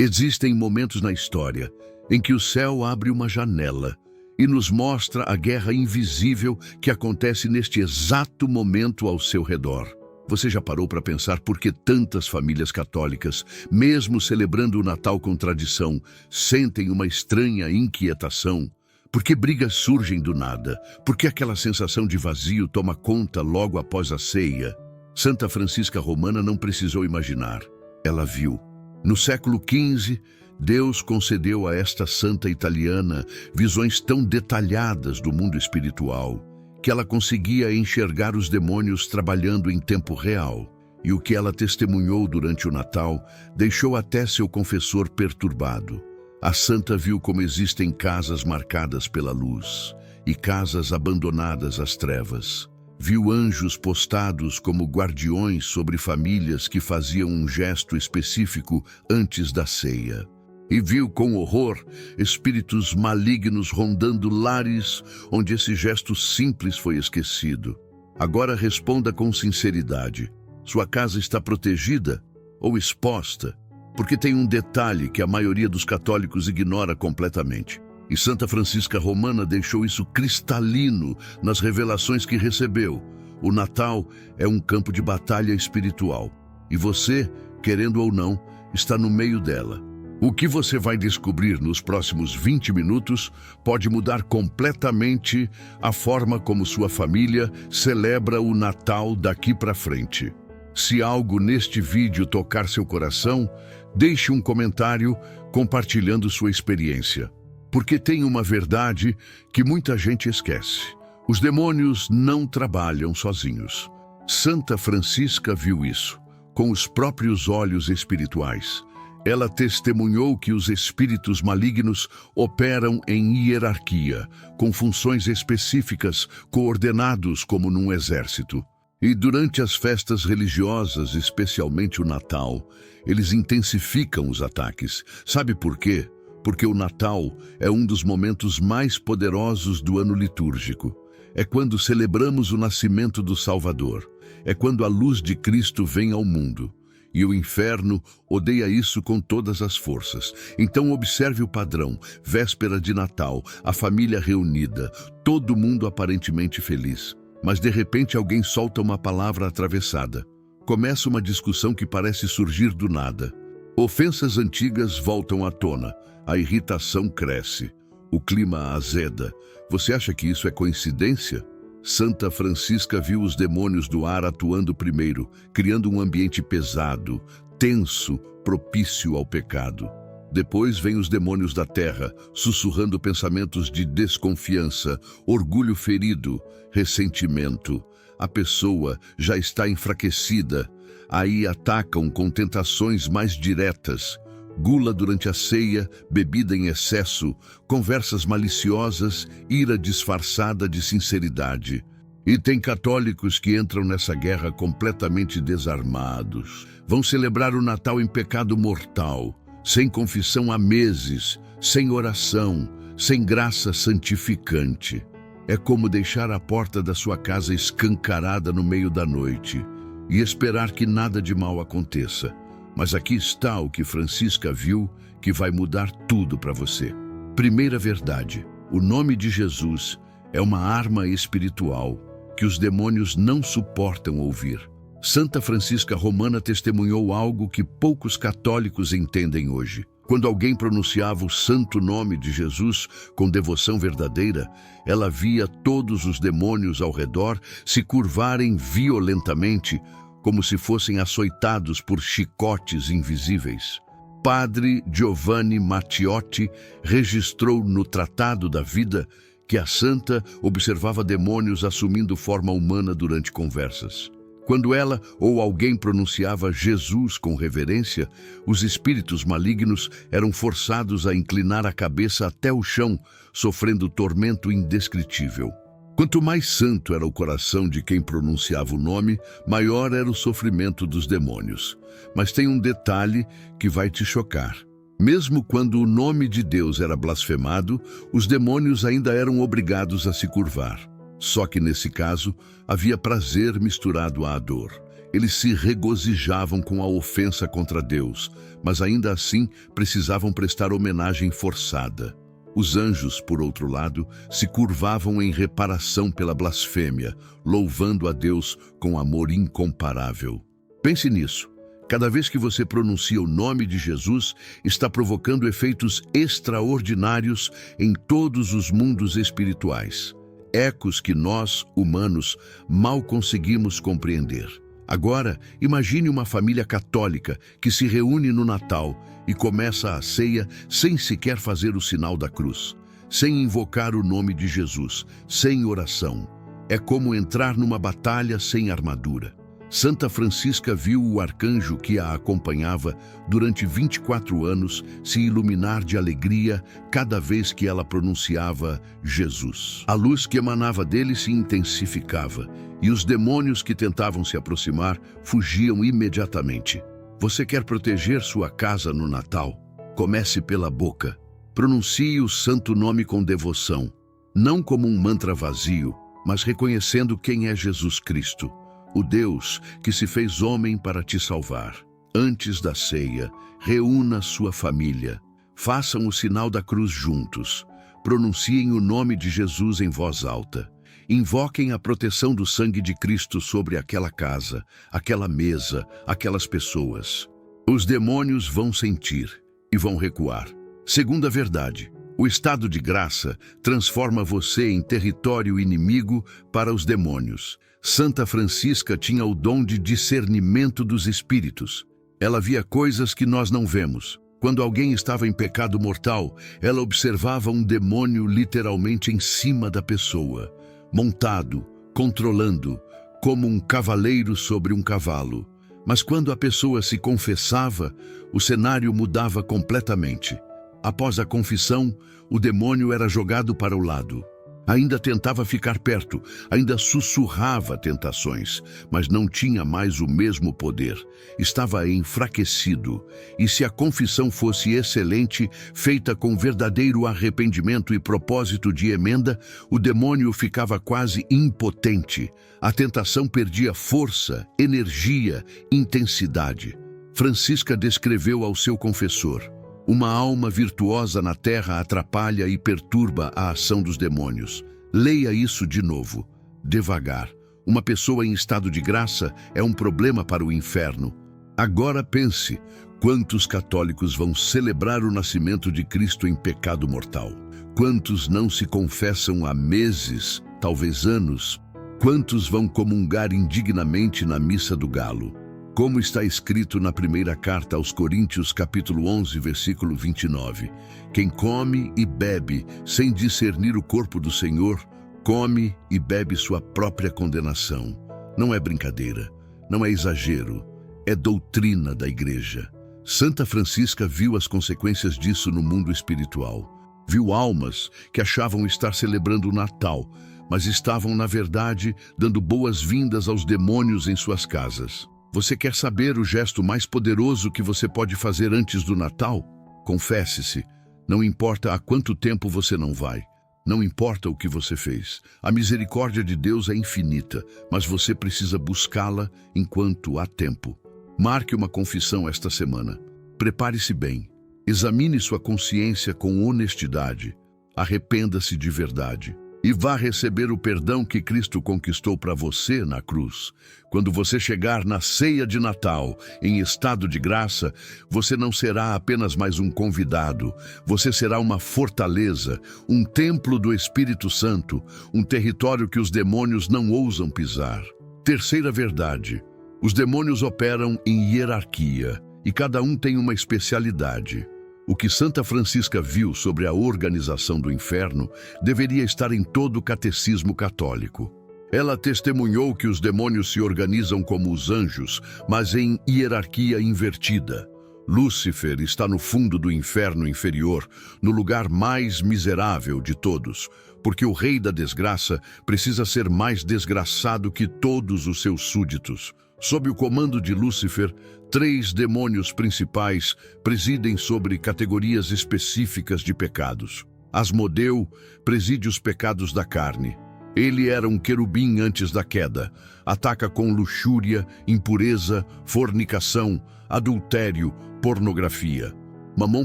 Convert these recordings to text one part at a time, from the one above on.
Existem momentos na história em que o céu abre uma janela e nos mostra a guerra invisível que acontece neste exato momento ao seu redor. Você já parou para pensar por que tantas famílias católicas, mesmo celebrando o Natal com tradição, sentem uma estranha inquietação? Por que brigas surgem do nada? Por que aquela sensação de vazio toma conta logo após a ceia? Santa Francisca Romana não precisou imaginar. Ela viu. No século XV, Deus concedeu a esta santa italiana visões tão detalhadas do mundo espiritual que ela conseguia enxergar os demônios trabalhando em tempo real. E o que ela testemunhou durante o Natal deixou até seu confessor perturbado. A santa viu como existem casas marcadas pela luz e casas abandonadas às trevas. Viu anjos postados como guardiões sobre famílias que faziam um gesto específico antes da ceia. E viu com horror espíritos malignos rondando lares onde esse gesto simples foi esquecido. Agora responda com sinceridade. Sua casa está protegida ou exposta? Porque tem um detalhe que a maioria dos católicos ignora completamente. E Santa Francisca Romana deixou isso cristalino nas revelações que recebeu. O Natal é um campo de batalha espiritual. E você, querendo ou não, está no meio dela. O que você vai descobrir nos próximos 20 minutos pode mudar completamente a forma como sua família celebra o Natal daqui para frente. Se algo neste vídeo tocar seu coração, deixe um comentário compartilhando sua experiência. Porque tem uma verdade que muita gente esquece. Os demônios não trabalham sozinhos. Santa Francisca viu isso com os próprios olhos espirituais. Ela testemunhou que os espíritos malignos operam em hierarquia, com funções específicas, coordenados como num exército. E durante as festas religiosas, especialmente o Natal, eles intensificam os ataques. Sabe por quê? Porque o Natal é um dos momentos mais poderosos do ano litúrgico. É quando celebramos o nascimento do Salvador. É quando a luz de Cristo vem ao mundo. E o inferno odeia isso com todas as forças. Então observe o padrão. Véspera de Natal, a família reunida, todo mundo aparentemente feliz. Mas de repente alguém solta uma palavra atravessada. Começa uma discussão que parece surgir do nada. Ofensas antigas voltam à tona. A irritação cresce. O clima azeda. Você acha que isso é coincidência? Santa Francisca viu os demônios do ar atuando primeiro, criando um ambiente pesado, tenso, propício ao pecado. Depois vêm os demônios da terra, sussurrando pensamentos de desconfiança, orgulho ferido, ressentimento. A pessoa já está enfraquecida. Aí atacam com tentações mais diretas. Gula durante a ceia, bebida em excesso, conversas maliciosas, ira disfarçada de sinceridade. E tem católicos que entram nessa guerra completamente desarmados. Vão celebrar o Natal em pecado mortal, sem confissão há meses, sem oração, sem graça santificante. É como deixar a porta da sua casa escancarada no meio da noite e esperar que nada de mal aconteça. Mas aqui está o que Francisca viu, que vai mudar tudo para você. Primeira verdade: o nome de Jesus é uma arma espiritual que os demônios não suportam ouvir. Santa Francisca Romana testemunhou algo que poucos católicos entendem hoje. Quando alguém pronunciava o santo nome de Jesus com devoção verdadeira, ela via todos os demônios ao redor se curvarem violentamente, como se fossem açoitados por chicotes invisíveis. Padre Giovanni Mattiotti registrou no Tratado da Vida que a santa observava demônios assumindo forma humana durante conversas. Quando ela ou alguém pronunciava Jesus com reverência, os espíritos malignos eram forçados a inclinar a cabeça até o chão, sofrendo tormento indescritível. Quanto mais santo era o coração de quem pronunciava o nome, maior era o sofrimento dos demônios. Mas tem um detalhe que vai te chocar. Mesmo quando o nome de Deus era blasfemado, os demônios ainda eram obrigados a se curvar. Só que nesse caso, havia prazer misturado à dor. Eles se regozijavam com a ofensa contra Deus, mas ainda assim precisavam prestar homenagem forçada. Os anjos, por outro lado, se curvavam em reparação pela blasfêmia, louvando a Deus com amor incomparável. Pense nisso. Cada vez que você pronuncia o nome de Jesus, está provocando efeitos extraordinários em todos os mundos espirituais. Ecos que nós, humanos, mal conseguimos compreender. Agora, imagine uma família católica que se reúne no Natal e começa a ceia sem sequer fazer o sinal da cruz, sem invocar o nome de Jesus, sem oração. É como entrar numa batalha sem armadura. Santa Francisca viu o arcanjo que a acompanhava durante 24 anos se iluminar de alegria cada vez que ela pronunciava Jesus. A luz que emanava dele se intensificava e os demônios que tentavam se aproximar fugiam imediatamente. Você quer proteger sua casa no Natal? Comece pela boca. Pronuncie o santo nome com devoção, não como um mantra vazio, mas reconhecendo quem é Jesus Cristo, o Deus que se fez homem para te salvar. Antes da ceia, reúna sua família. Façam o sinal da cruz juntos. Pronunciem o nome de Jesus em voz alta. Invoquem a proteção do sangue de Cristo sobre aquela casa, aquela mesa, aquelas pessoas. Os demônios vão sentir e vão recuar. Segunda verdade, o estado de graça transforma você em território inimigo para os demônios. Santa Francisca tinha o dom de discernimento dos espíritos. Ela via coisas que nós não vemos. Quando alguém estava em pecado mortal, ela observava um demônio literalmente em cima da pessoa, montado, controlando, como um cavaleiro sobre um cavalo. Mas quando a pessoa se confessava, o cenário mudava completamente. Após a confissão, o demônio era jogado para o lado. Ainda tentava ficar perto, ainda sussurrava tentações, mas não tinha mais o mesmo poder. Estava enfraquecido, e se a confissão fosse excelente, feita com verdadeiro arrependimento e propósito de emenda, o demônio ficava quase impotente. A tentação perdia força, energia, intensidade. Francisca descreveu ao seu confessor: uma alma virtuosa na terra atrapalha e perturba a ação dos demônios. Leia isso de novo, devagar. Uma pessoa em estado de graça é um problema para o inferno. Agora pense, quantos católicos vão celebrar o nascimento de Cristo em pecado mortal? Quantos não se confessam há meses, talvez anos? Quantos vão comungar indignamente na missa do galo? Como está escrito na primeira carta aos Coríntios, capítulo 11, versículo 29. Quem come e bebe sem discernir o corpo do Senhor, come e bebe sua própria condenação. Não é brincadeira, não é exagero, é doutrina da Igreja. Santa Francisca viu as consequências disso no mundo espiritual. Viu almas que achavam estar celebrando o Natal, mas estavam, na verdade, dando boas-vindas aos demônios em suas casas. Você quer saber o gesto mais poderoso que você pode fazer antes do Natal? Confesse-se. Não importa há quanto tempo você não vai. Não importa o que você fez. A misericórdia de Deus é infinita, mas você precisa buscá-la enquanto há tempo. Marque uma confissão esta semana. Prepare-se bem. Examine sua consciência com honestidade. Arrependa-se de verdade. E vá receber o perdão que Cristo conquistou para você na cruz. Quando você chegar na ceia de Natal, em estado de graça, você não será apenas mais um convidado. Você será uma fortaleza, um templo do Espírito Santo, um território que os demônios não ousam pisar. Terceira verdade: os demônios operam em hierarquia e cada um tem uma especialidade. O que Santa Francisca viu sobre a organização do inferno deveria estar em todo o catecismo católico. Ela testemunhou que os demônios se organizam como os anjos, mas em hierarquia invertida. Lúcifer está no fundo do inferno inferior, no lugar mais miserável de todos, porque o rei da desgraça precisa ser mais desgraçado que todos os seus súditos. Sob o comando de Lúcifer, 3 demônios principais presidem sobre categorias específicas de pecados. Asmodeu preside os pecados da carne. Ele era um querubim antes da queda. Ataca com luxúria, impureza, fornicação, adultério, pornografia. Mamom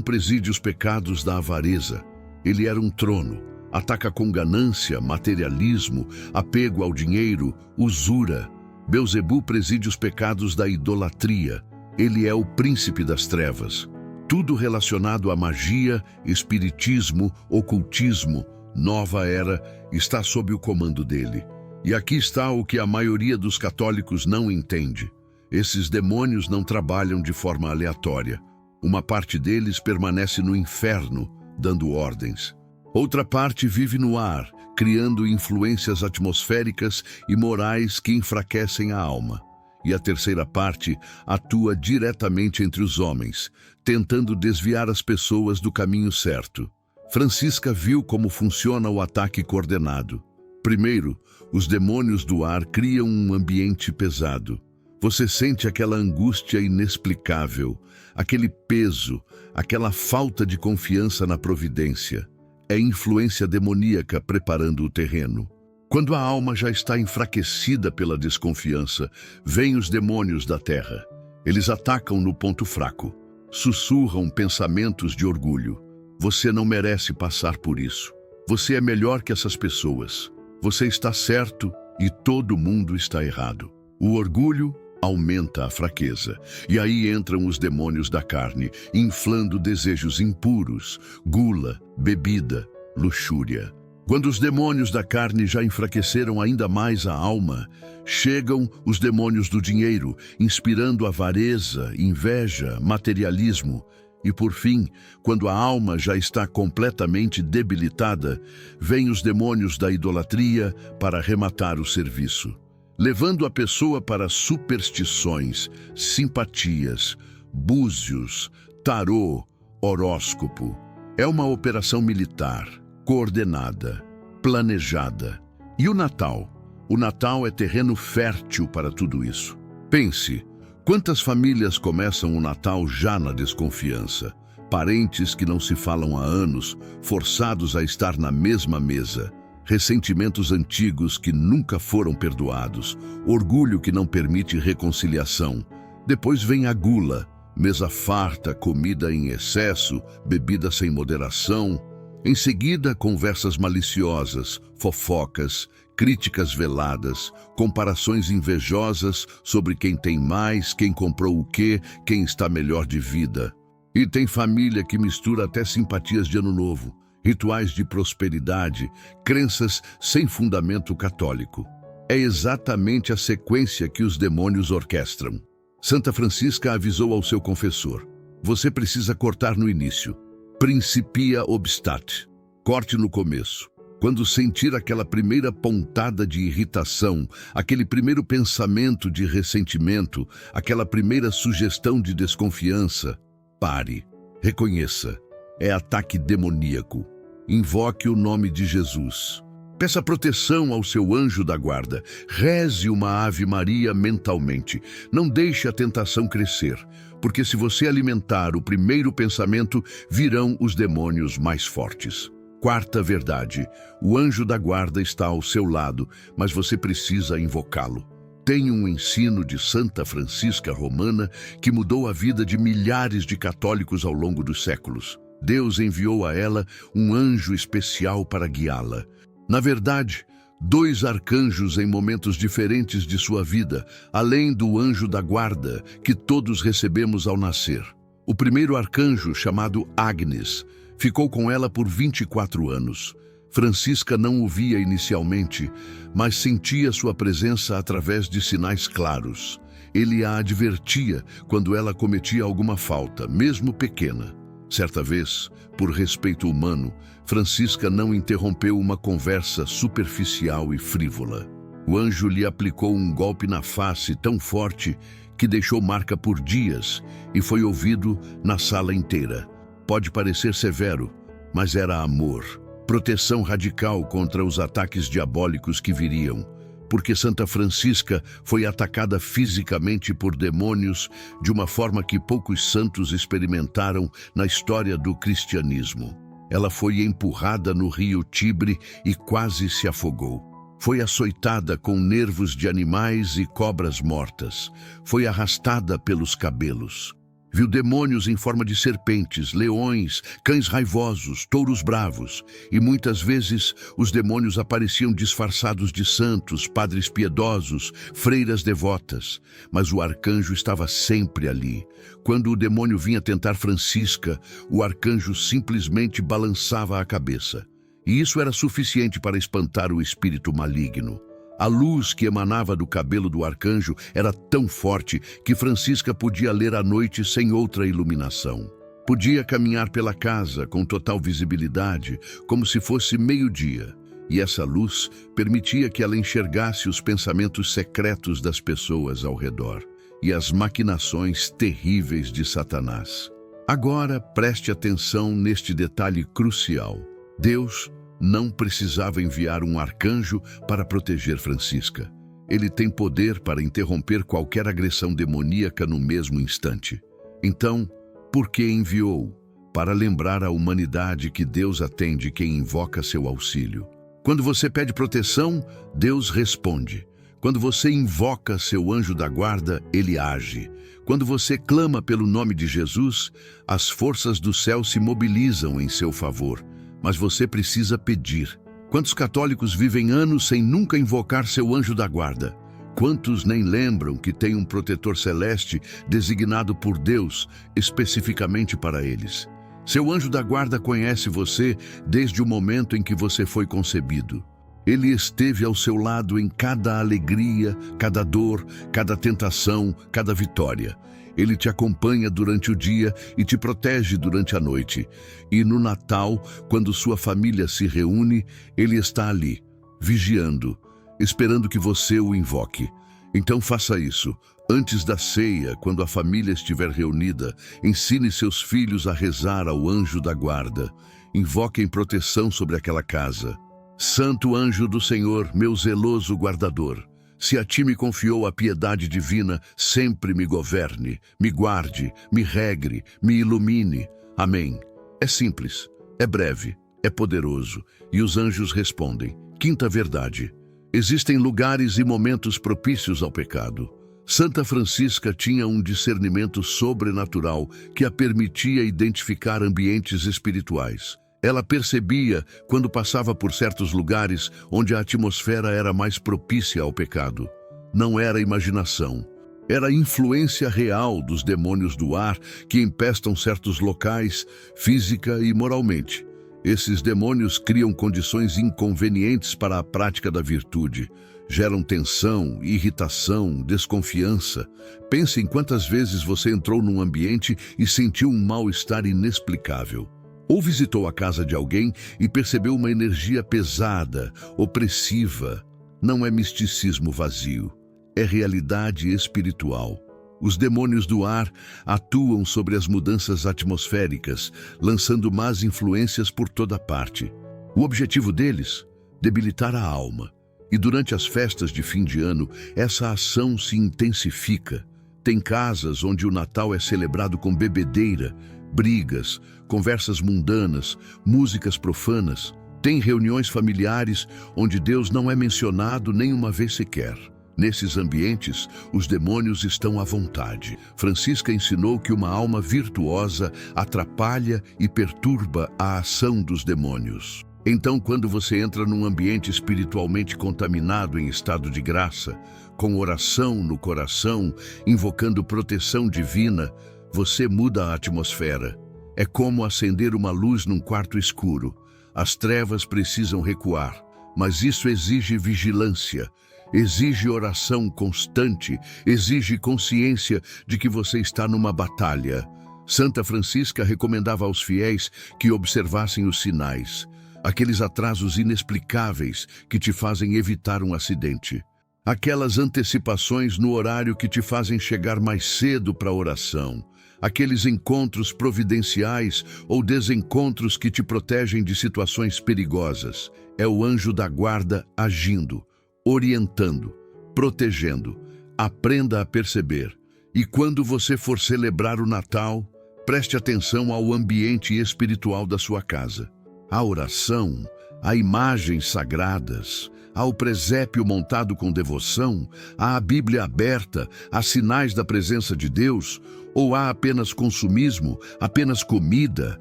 preside os pecados da avareza. Ele era um trono. Ataca com ganância, materialismo, apego ao dinheiro, usura. Belzebu preside os pecados da idolatria. Ele é o príncipe das trevas. Tudo relacionado à magia, espiritismo, ocultismo, nova era, está sob o comando dele. E aqui está o que a maioria dos católicos não entende. Esses demônios não trabalham de forma aleatória. Uma parte deles permanece no inferno, dando ordens. Outra parte vive no ar, criando influências atmosféricas e morais que enfraquecem a alma. E a terceira parte atua diretamente entre os homens, tentando desviar as pessoas do caminho certo. Francisca viu como funciona o ataque coordenado. Primeiro, os demônios do ar criam um ambiente pesado. Você sente aquela angústia inexplicável, aquele peso, aquela falta de confiança na providência. É influência demoníaca preparando o terreno. Quando a alma já está enfraquecida pela desconfiança, vêm os demônios da terra. Eles atacam no ponto fraco, sussurram pensamentos de orgulho. Você não merece passar por isso. Você é melhor que essas pessoas. Você está certo e todo mundo está errado. O orgulho aumenta a fraqueza. E aí entram os demônios da carne, inflando desejos impuros, gula, bebida, luxúria. Quando os demônios da carne já enfraqueceram ainda mais a alma, chegam os demônios do dinheiro, inspirando avareza, inveja, materialismo. E por fim, quando a alma já está completamente debilitada, vêm os demônios da idolatria para rematar o serviço, levando a pessoa para superstições, simpatias, búzios, tarô, horóscopo. É uma operação militar, coordenada, planejada. E o Natal? O Natal é terreno fértil para tudo isso. Pense, quantas famílias começam o Natal já na desconfiança? Parentes que não se falam há anos, forçados a estar na mesma mesa. Ressentimentos antigos que nunca foram perdoados. Orgulho que não permite reconciliação. Depois vem a gula, mesa farta, comida em excesso, bebida sem moderação. Em seguida, conversas maliciosas, fofocas, críticas veladas, comparações invejosas sobre quem tem mais, quem comprou o quê, quem está melhor de vida. E tem família que mistura até simpatias de Ano Novo, rituais de prosperidade, crenças sem fundamento católico. É exatamente a sequência que os demônios orquestram. Santa Francisca avisou ao seu confessor: você precisa cortar no início. Principia obstat. Corte no começo. Quando sentir aquela primeira pontada de irritação, aquele primeiro pensamento de ressentimento, aquela primeira sugestão de desconfiança, pare. Reconheça. É ataque demoníaco. Invoque o nome de Jesus. Peça proteção ao seu anjo da guarda. Reze uma Ave Maria mentalmente. Não deixe a tentação crescer, porque se você alimentar o primeiro pensamento, virão os demônios mais fortes. Quarta verdade: o anjo da guarda está ao seu lado, mas você precisa invocá-lo. Tem um ensino de Santa Francisca Romana que mudou a vida de milhares de católicos ao longo dos séculos. Deus enviou a ela um anjo especial para guiá-la. Na verdade, 2 arcanjos em momentos diferentes de sua vida, além do anjo da guarda que todos recebemos ao nascer. O primeiro arcanjo, chamado Agnes, ficou com ela por 24 anos. Francisca não o via inicialmente, mas sentia sua presença através de sinais claros. Ele a advertia quando ela cometia alguma falta, mesmo pequena. Certa vez, por respeito humano, Francisca não interrompeu uma conversa superficial e frívola. O anjo lhe aplicou um golpe na face tão forte que deixou marca por dias e foi ouvido na sala inteira. Pode parecer severo, mas era amor, proteção radical contra os ataques diabólicos que viriam, porque Santa Francisca foi atacada fisicamente por demônios de uma forma que poucos santos experimentaram na história do cristianismo. Ela foi empurrada no rio Tibre e quase se afogou. Foi açoitada com nervos de animais e cobras mortas. Foi arrastada pelos cabelos. Viu demônios em forma de serpentes, leões, cães raivosos, touros bravos. E muitas vezes os demônios apareciam disfarçados de santos, padres piedosos, freiras devotas. Mas o arcanjo estava sempre ali. Quando o demônio vinha tentar Francisca, o arcanjo simplesmente balançava a cabeça. E isso era suficiente para espantar o espírito maligno. A luz que emanava do cabelo do arcanjo era tão forte que Francisca podia ler à noite sem outra iluminação. Podia caminhar pela casa com total visibilidade, como se fosse meio-dia. E essa luz permitia que ela enxergasse os pensamentos secretos das pessoas ao redor e as maquinações terríveis de Satanás. Agora preste atenção neste detalhe crucial. Deus não precisava enviar um arcanjo para proteger Francisca. Ele tem poder para interromper qualquer agressão demoníaca no mesmo instante. Então, por que enviou? Para lembrar à humanidade que Deus atende quem invoca seu auxílio. Quando você pede proteção, Deus responde. Quando você invoca seu anjo da guarda, ele age. Quando você clama pelo nome de Jesus, as forças do céu se mobilizam em seu favor. Mas você precisa pedir. Quantos católicos vivem anos sem nunca invocar seu anjo da guarda? Quantos nem lembram que tem um protetor celeste designado por Deus especificamente para eles? Seu anjo da guarda conhece você desde o momento em que você foi concebido. Ele esteve ao seu lado em cada alegria, cada dor, cada tentação, cada vitória. Ele te acompanha durante o dia e te protege durante a noite. E no Natal, quando sua família se reúne, ele está ali, vigiando, esperando que você o invoque. Então faça isso. Antes da ceia, quando a família estiver reunida, ensine seus filhos a rezar ao anjo da guarda. Invoquem proteção sobre aquela casa. Santo anjo do Senhor, meu zeloso guardador, se a ti me confiou a piedade divina, sempre me governe, me guarde, me regre, me ilumine. Amém. É simples, é breve, é poderoso. E os anjos respondem. Quinta verdade. Existem lugares e momentos propícios ao pecado. Santa Francisca tinha um discernimento sobrenatural que a permitia identificar ambientes espirituais. Ela percebia quando passava por certos lugares onde a atmosfera era mais propícia ao pecado. Não era imaginação. Era a influência real dos demônios do ar que empestam certos locais, física e moralmente. Esses demônios criam condições inconvenientes para a prática da virtude. Geram tensão, irritação, desconfiança. Pense em quantas vezes você entrou num ambiente e sentiu um mal-estar inexplicável. Ou visitou a casa de alguém e percebeu uma energia pesada, opressiva. Não é misticismo vazio, é realidade espiritual. Os demônios do ar atuam sobre as mudanças atmosféricas, lançando más influências por toda parte. O objetivo deles? Debilitar a alma. E durante as festas de fim de ano, essa ação se intensifica. Tem casas onde o Natal é celebrado com bebedeira, brigas, conversas mundanas, músicas profanas. Tem reuniões familiares onde Deus não é mencionado nem uma vez sequer. Nesses ambientes, os demônios estão à vontade. Francisca ensinou que uma alma virtuosa atrapalha e perturba a ação dos demônios. Então, quando você entra num ambiente espiritualmente contaminado em estado de graça, com oração no coração, invocando proteção divina, você muda a atmosfera. É como acender uma luz num quarto escuro. As trevas precisam recuar, mas isso exige vigilância, exige oração constante, exige consciência de que você está numa batalha. Santa Francisca recomendava aos fiéis que observassem os sinais, aqueles atrasos inexplicáveis que te fazem evitar um acidente. Aquelas antecipações no horário que te fazem chegar mais cedo para a oração. Aqueles encontros providenciais ou desencontros que te protegem de situações perigosas. É o anjo da guarda agindo, orientando, protegendo. Aprenda a perceber. E quando você for celebrar o Natal, preste atenção ao ambiente espiritual da sua casa. A oração, a imagens sagradas, Há o presépio montado com devoção? Há a Bíblia aberta? Há sinais da presença de Deus? Ou há apenas consumismo, apenas comida,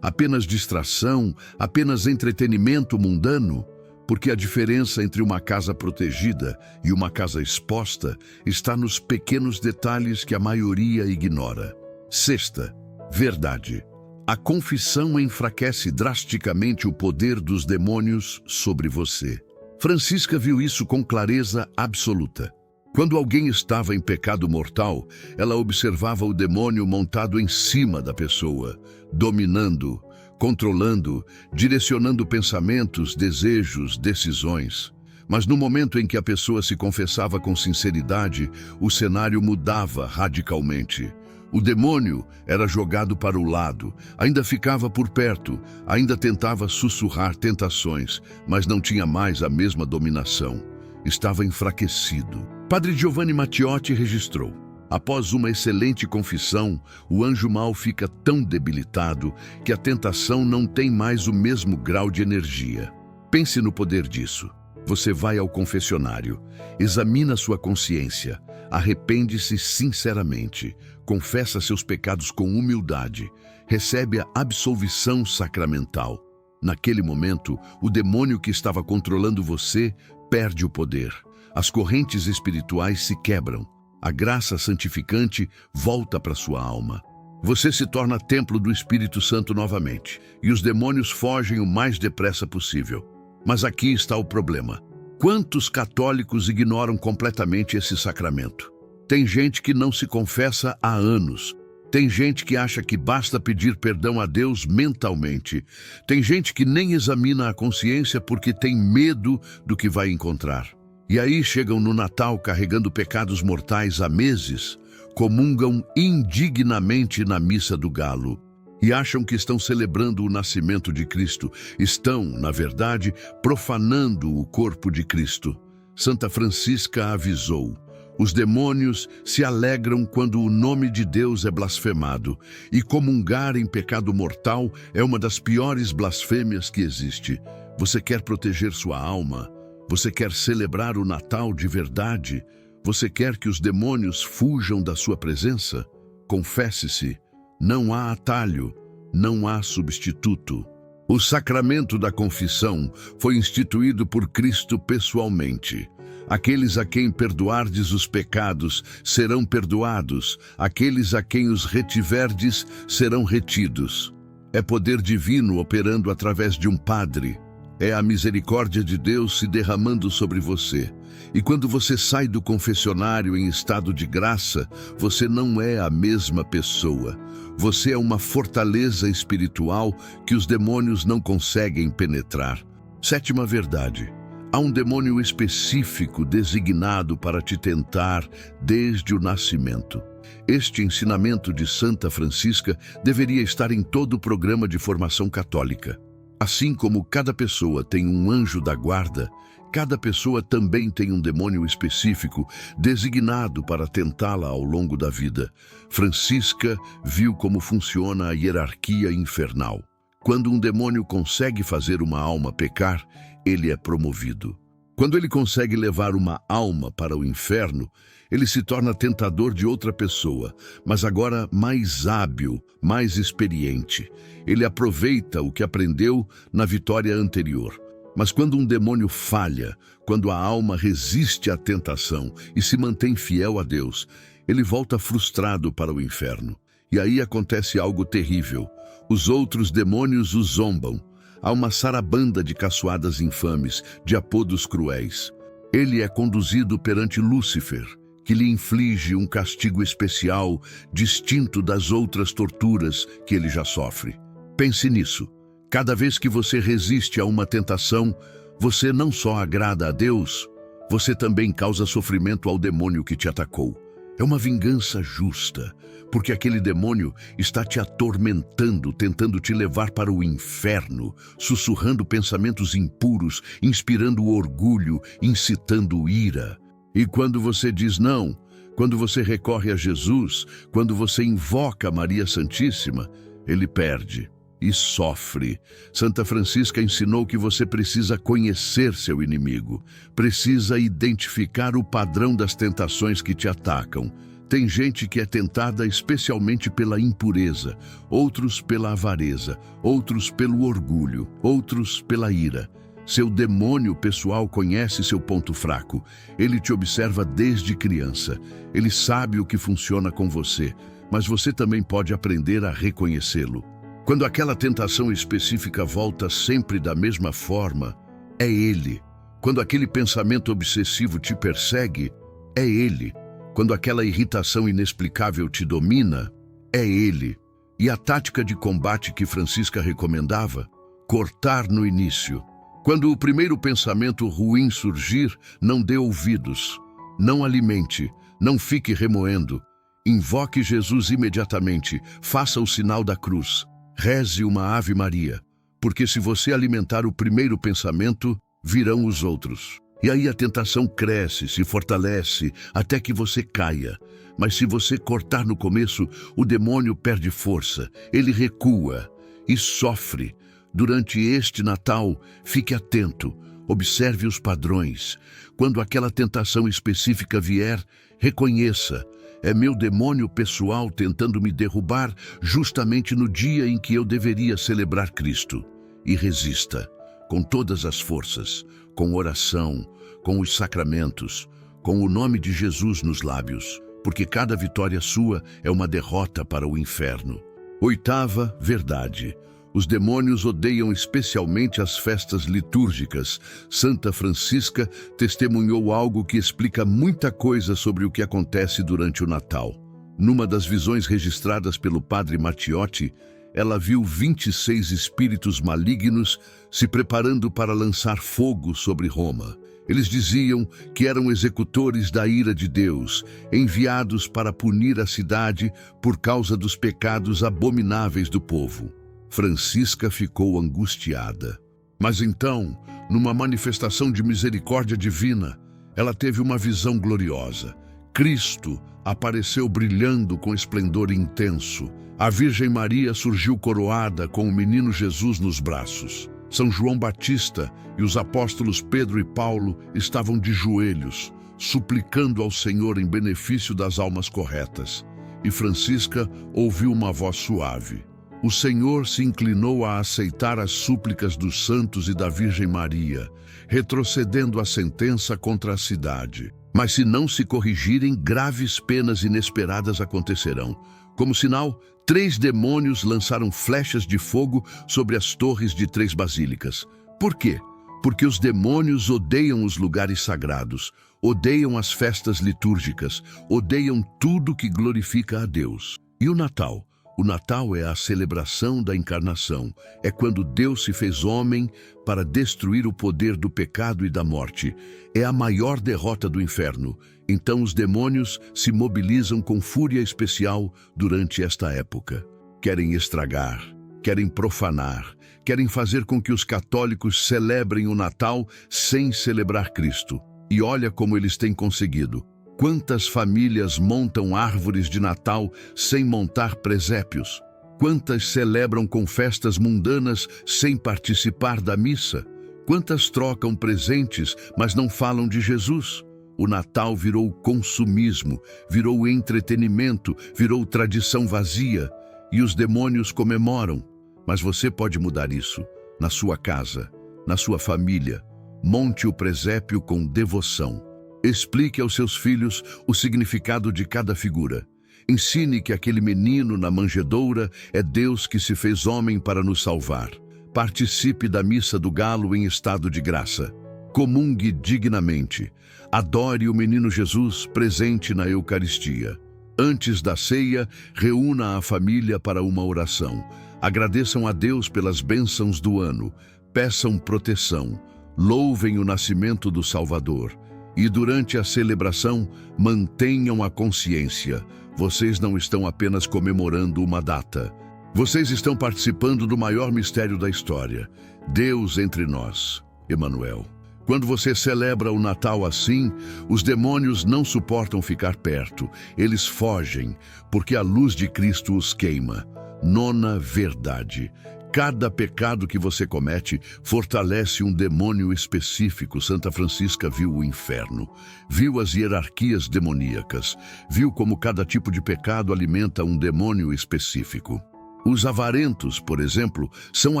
apenas distração, apenas entretenimento mundano? Porque a diferença entre uma casa protegida e uma casa exposta está nos pequenos detalhes que a maioria ignora. Sexta, verdade. A confissão enfraquece drasticamente o poder dos demônios sobre você. Francisca viu isso com clareza absoluta. Quando alguém estava em pecado mortal, ela observava o demônio montado em cima da pessoa, dominando, controlando, direcionando pensamentos, desejos, decisões. Mas no momento em que a pessoa se confessava com sinceridade, o cenário mudava radicalmente. O demônio era jogado para o lado, ainda ficava por perto, ainda tentava sussurrar tentações, mas não tinha mais a mesma dominação. Estava enfraquecido. Padre Giovanni Matteotti registrou: após uma excelente confissão, o anjo mau fica tão debilitado que a tentação não tem mais o mesmo grau de energia. Pense no poder disso. Você vai ao confessionário, examina sua consciência, arrepende-se sinceramente, confessa seus pecados com humildade, recebe a absolvição sacramental. Naquele momento, o demônio que estava controlando você perde o poder. As correntes espirituais se quebram. A graça santificante volta para sua alma. Você se torna templo do Espírito Santo novamente, e os demônios fogem o mais depressa possível. Mas aqui está o problema. Quantos católicos ignoram completamente esse sacramento? Tem gente que não se confessa há anos. Tem gente que acha que basta pedir perdão a Deus mentalmente. Tem gente que nem examina a consciência porque tem medo do que vai encontrar. E aí chegam no Natal carregando pecados mortais há meses, comungam indignamente na missa do galo e acham que estão celebrando o nascimento de Cristo. Estão, na verdade, profanando o corpo de Cristo. Santa Francisca avisou: os demônios se alegram quando o nome de Deus é blasfemado, e comungar em pecado mortal é uma das piores blasfêmias que existe. Você quer proteger sua alma? Você quer celebrar o Natal de verdade? Você quer que os demônios fujam da sua presença? Confesse-se. Não há atalho, não há substituto. O sacramento da confissão foi instituído por Cristo pessoalmente. Aqueles a quem perdoardes os pecados serão perdoados, aqueles a quem os retiverdes serão retidos. É poder divino operando através de um padre. É a misericórdia de Deus se derramando sobre você. E quando você sai do confessionário em estado de graça, você não é a mesma pessoa. Você é uma fortaleza espiritual que os demônios não conseguem penetrar. Sétima verdade. Há um demônio específico designado para te tentar desde o nascimento. Este ensinamento de Santa Francisca deveria estar em todo o programa de formação católica. Assim como cada pessoa tem um anjo da guarda, cada pessoa também tem um demônio específico designado para tentá-la ao longo da vida. Francisca viu como funciona a hierarquia infernal. Quando um demônio consegue fazer uma alma pecar, ele é promovido. Quando ele consegue levar uma alma para o inferno, ele se torna tentador de outra pessoa, mas agora mais hábil, mais experiente. Ele aproveita o que aprendeu na vitória anterior. Mas quando um demônio falha, quando a alma resiste à tentação e se mantém fiel a Deus, ele volta frustrado para o inferno. E aí acontece algo terrível. Os outros demônios o zombam. Há uma sarabanda de caçoadas infames, de apodos cruéis. Ele é conduzido perante Lúcifer, que lhe inflige um castigo especial, distinto das outras torturas que ele já sofre. Pense nisso. Cada vez que você resiste a uma tentação, você não só agrada a Deus, você também causa sofrimento ao demônio que te atacou. É uma vingança justa, porque aquele demônio está te atormentando, tentando te levar para o inferno, sussurrando pensamentos impuros, inspirando orgulho, incitando ira. E quando você diz não, quando você recorre a Jesus, quando você invoca Maria Santíssima, ele perde. e sofre. Santa Francisca ensinou que você precisa conhecer seu inimigo, precisa identificar o padrão das tentações que te atacam. Tem gente que é tentada especialmente pela impureza, outros pela avareza, outros pelo orgulho, outros pela ira. Seu demônio pessoal conhece seu ponto fraco. Ele te observa desde criança. Ele sabe o que funciona com você, mas você também pode aprender a reconhecê-lo. Quando aquela tentação específica volta sempre da mesma forma, é ele. Quando aquele pensamento obsessivo te persegue, é ele. Quando aquela irritação inexplicável te domina, é ele. E a tática de combate que Francisca recomendava? Cortar no início. Quando o primeiro pensamento ruim surgir, não dê ouvidos. Não alimente, não fique remoendo. Invoque Jesus imediatamente, faça o sinal da cruz. Reze uma Ave Maria, porque se você alimentar o primeiro pensamento, virão os outros. E aí a tentação cresce, se fortalece, até que você caia. Mas se você cortar no começo, o demônio perde força, ele recua e sofre. Durante este Natal, fique atento, observe os padrões. Quando aquela tentação específica vier, reconheça. É meu demônio pessoal tentando me derrubar justamente no dia em que eu deveria celebrar Cristo. E resista, com todas as forças, com oração, com os sacramentos, com o nome de Jesus nos lábios, porque cada vitória sua é uma derrota para o inferno. Oitava verdade. Os demônios odeiam especialmente as festas litúrgicas. Santa Francisca testemunhou algo que explica muita coisa sobre o que acontece durante o Natal. Numa das visões registradas pelo padre Matiotti, ela viu 26 espíritos malignos se preparando para lançar fogo sobre Roma. Eles diziam que eram executores da ira de Deus, enviados para punir a cidade por causa dos pecados abomináveis do povo. Francisca ficou angustiada. Mas então, numa manifestação de misericórdia divina, ela teve uma visão gloriosa. Cristo apareceu brilhando com esplendor intenso. A Virgem Maria surgiu coroada com o menino Jesus nos braços. São João Batista e os apóstolos Pedro e Paulo estavam de joelhos, suplicando ao Senhor em benefício das almas corretas. E Francisca ouviu uma voz suave. O Senhor se inclinou a aceitar as súplicas dos santos e da Virgem Maria, retrocedendo a sentença contra a cidade. Mas se não se corrigirem, graves penas inesperadas acontecerão. Como sinal, 3 demônios lançaram flechas de fogo sobre as torres de 3 basílicas. Por quê? Porque os demônios odeiam os lugares sagrados, odeiam as festas litúrgicas, odeiam tudo que glorifica a Deus. E o Natal? O Natal é a celebração da encarnação. É quando Deus se fez homem para destruir o poder do pecado e da morte. É a maior derrota do inferno. Então os demônios se mobilizam com fúria especial durante esta época. Querem estragar, querem profanar, querem fazer com que os católicos celebrem o Natal sem celebrar Cristo. E olha como eles têm conseguido. Quantas famílias montam árvores de Natal sem montar presépios? Quantas celebram com festas mundanas sem participar da missa? Quantas trocam presentes, mas não falam de Jesus? O Natal virou consumismo, virou entretenimento, virou tradição vazia. E os demônios comemoram. Mas você pode mudar isso na sua casa, na sua família. Monte o presépio com devoção. Explique aos seus filhos o significado de cada figura. Ensine que aquele menino na manjedoura é Deus que se fez homem para nos salvar. Participe da missa do galo em estado de graça. Comungue dignamente. Adore o menino Jesus presente na Eucaristia. Antes da ceia, reúna a família para uma oração. Agradeçam a Deus pelas bênçãos do ano. Peçam proteção. Louvem o nascimento do Salvador. E durante a celebração, mantenham a consciência. Vocês não estão apenas comemorando uma data. Vocês estão participando do maior mistério da história. Deus entre nós, Emmanuel. Quando você celebra o Natal assim, os demônios não suportam ficar perto. Eles fogem, porque a luz de Cristo os queima. Nona verdade. Cada pecado que você comete fortalece um demônio específico. Santa Francisca viu o inferno, viu as hierarquias demoníacas, viu como cada tipo de pecado alimenta um demônio específico. Os avarentos, por exemplo, são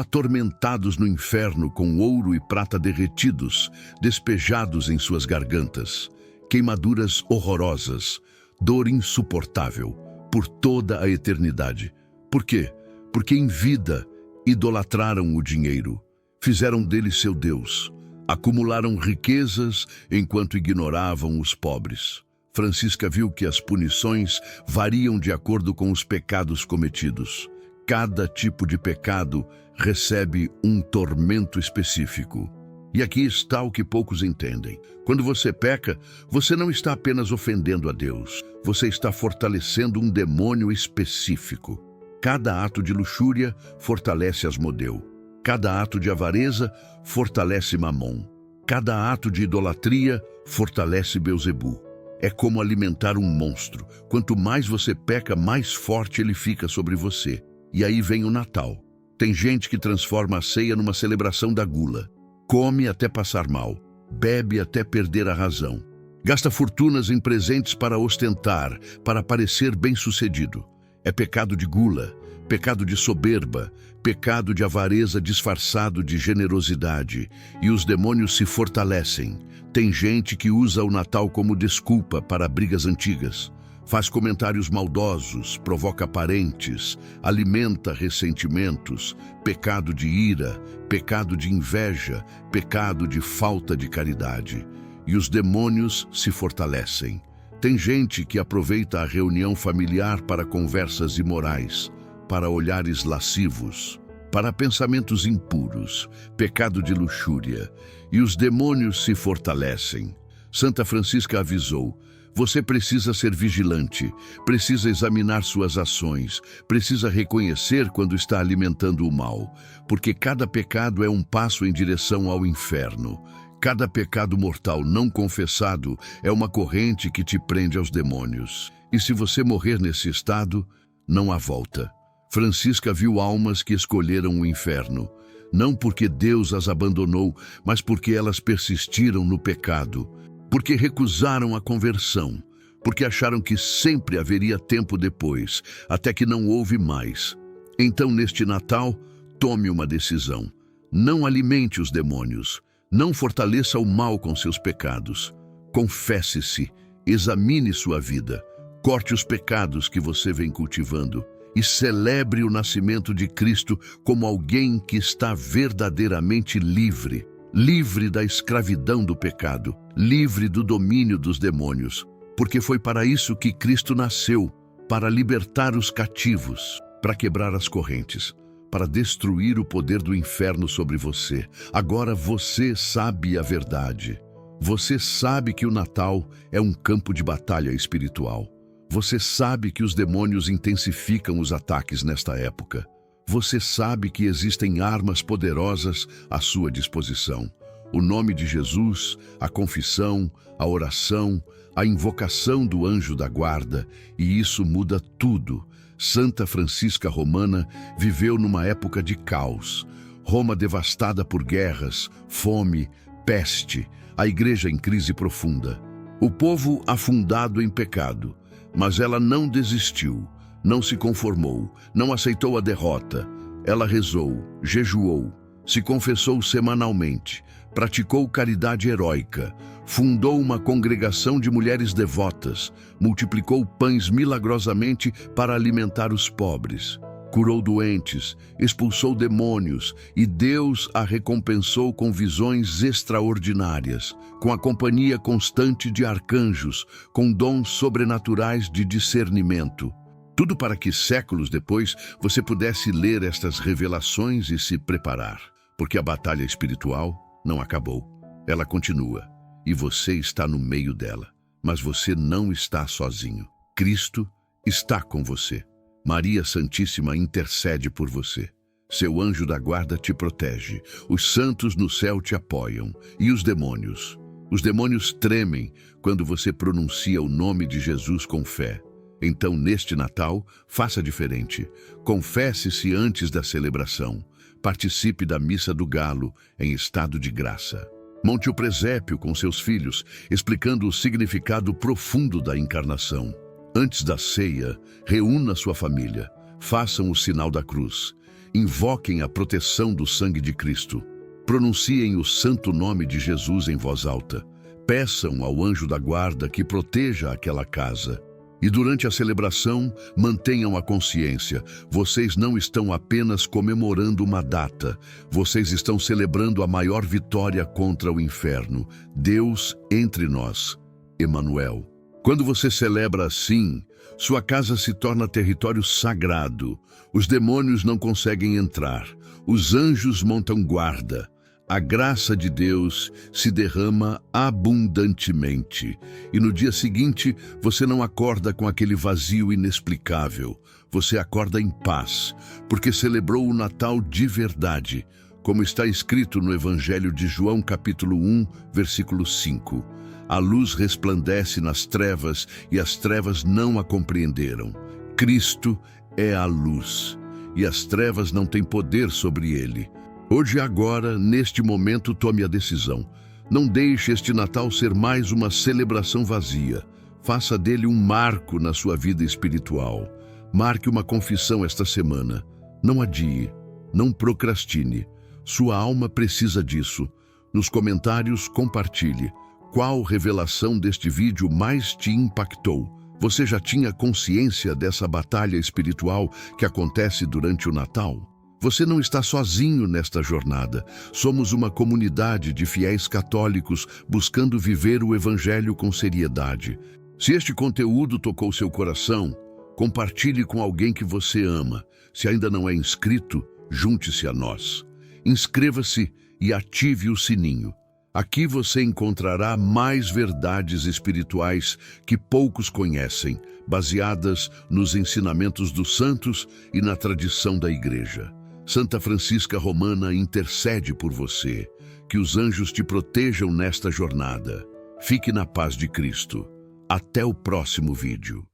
atormentados no inferno com ouro e prata derretidos, despejados em suas gargantas, queimaduras horrorosas, dor insuportável, por toda a eternidade. Por quê? Porque em vida idolatraram o dinheiro, fizeram dele seu Deus, acumularam riquezas enquanto ignoravam os pobres. Francisca viu que as punições variam de acordo com os pecados cometidos. Cada tipo de pecado recebe um tormento específico. E aqui está o que poucos entendem. Quando você peca, você não está apenas ofendendo a Deus, você está fortalecendo um demônio específico. Cada ato de luxúria fortalece Asmodeu. Cada ato de avareza fortalece Mamon. Cada ato de idolatria fortalece Belzebu. É como alimentar um monstro. Quanto mais você peca, mais forte ele fica sobre você. E aí vem o Natal. Tem gente que transforma a ceia numa celebração da gula. Come até passar mal. Bebe até perder a razão. Gasta fortunas em presentes para ostentar, para parecer bem-sucedido. É pecado de gula, pecado de soberba, pecado de avareza disfarçado de generosidade. E os demônios se fortalecem. Tem gente que usa o Natal como desculpa para brigas antigas. Faz comentários maldosos, provoca parentes, alimenta ressentimentos, pecado de ira, pecado de inveja, pecado de falta de caridade. E os demônios se fortalecem. Tem gente que aproveita a reunião familiar para conversas imorais, para olhares lascivos, para pensamentos impuros, pecado de luxúria, e os demônios se fortalecem. Santa Francisca avisou: você precisa ser vigilante, precisa examinar suas ações, precisa reconhecer quando está alimentando o mal, porque cada pecado é um passo em direção ao inferno. Cada pecado mortal não confessado é uma corrente que te prende aos demônios. E se você morrer nesse estado, não há volta. Francisca viu almas que escolheram o inferno, não porque Deus as abandonou, mas porque elas persistiram no pecado, porque recusaram a conversão, porque acharam que sempre haveria tempo depois, até que não houve mais. Então, neste Natal, tome uma decisão. Não alimente os demônios. Não fortaleça o mal com seus pecados. Confesse-se, examine sua vida, corte os pecados que você vem cultivando e celebre o nascimento de Cristo como alguém que está verdadeiramente livre, livre da escravidão do pecado, livre do domínio dos demônios, porque foi para isso que Cristo nasceu, para libertar os cativos, para quebrar as correntes, para destruir o poder do inferno sobre você. Agora você sabe a verdade. Você sabe que o Natal é um campo de batalha espiritual. Você sabe que os demônios intensificam os ataques nesta época. Você sabe que existem armas poderosas à sua disposição. O nome de Jesus, a confissão, a oração, a invocação do anjo da guarda, e isso muda tudo. Santa Francisca Romana viveu numa época de caos. Roma devastada por guerras, fome, peste, a igreja em crise profunda. O povo afundado em pecado, mas ela não desistiu, não se conformou, não aceitou a derrota. Ela rezou, jejuou, se confessou semanalmente, praticou caridade heróica, fundou uma congregação de mulheres devotas, multiplicou pães milagrosamente para alimentar os pobres, curou doentes, expulsou demônios e Deus a recompensou com visões extraordinárias, com a companhia constante de arcanjos, com dons sobrenaturais de discernimento. Tudo para que séculos depois você pudesse ler estas revelações e se preparar, porque a batalha espiritual não acabou, ela continua. E você está no meio dela, mas você não está sozinho. Cristo está com você. Maria Santíssima intercede por você. Seu anjo da guarda te protege. Os santos no céu te apoiam. E os demônios? Os demônios tremem quando você pronuncia o nome de Jesus com fé. Então, neste Natal, faça diferente. Confesse-se antes da celebração. participe da Missa do Galo em estado de graça. Monte o presépio com seus filhos, explicando o significado profundo da encarnação. Antes da ceia, reúna sua família, façam o sinal da cruz, invoquem a proteção do sangue de Cristo, pronunciem o santo nome de Jesus em voz alta, peçam ao anjo da guarda que proteja aquela casa. E durante a celebração, mantenham a consciência. Vocês não estão apenas comemorando uma data, vocês estão celebrando a maior vitória contra o inferno. Deus entre nós, Emanuel. Quando você celebra assim, sua casa se torna território sagrado. Os demônios não conseguem entrar, os anjos montam guarda. A graça de Deus se derrama abundantemente. E no dia seguinte, você não acorda com aquele vazio inexplicável. Você acorda em paz, porque celebrou o Natal de verdade, como está escrito no Evangelho de João, capítulo 1, versículo 5. A luz resplandece nas trevas e as trevas não a compreenderam. Cristo é a luz, e as trevas não têm poder sobre ele. Hoje, agora, neste momento, tome a decisão. Não deixe este Natal ser mais uma celebração vazia. Faça dele um marco na sua vida espiritual. Marque uma confissão esta semana. Não adie, não procrastine. Sua alma precisa disso. Nos comentários, compartilhe. Qual revelação deste vídeo mais te impactou? Você já tinha consciência dessa batalha espiritual que acontece durante o Natal? Você não está sozinho nesta jornada. Somos uma comunidade de fiéis católicos buscando viver o Evangelho com seriedade. Se este conteúdo tocou seu coração, compartilhe com alguém que você ama. Se ainda não é inscrito, junte-se a nós. Inscreva-se e ative o sininho. Aqui você encontrará mais verdades espirituais que poucos conhecem, baseadas nos ensinamentos dos santos e na tradição da Igreja. Santa Francisca Romana intercede por você. Que os anjos te protejam nesta jornada. Fique na paz de Cristo. Até o próximo vídeo.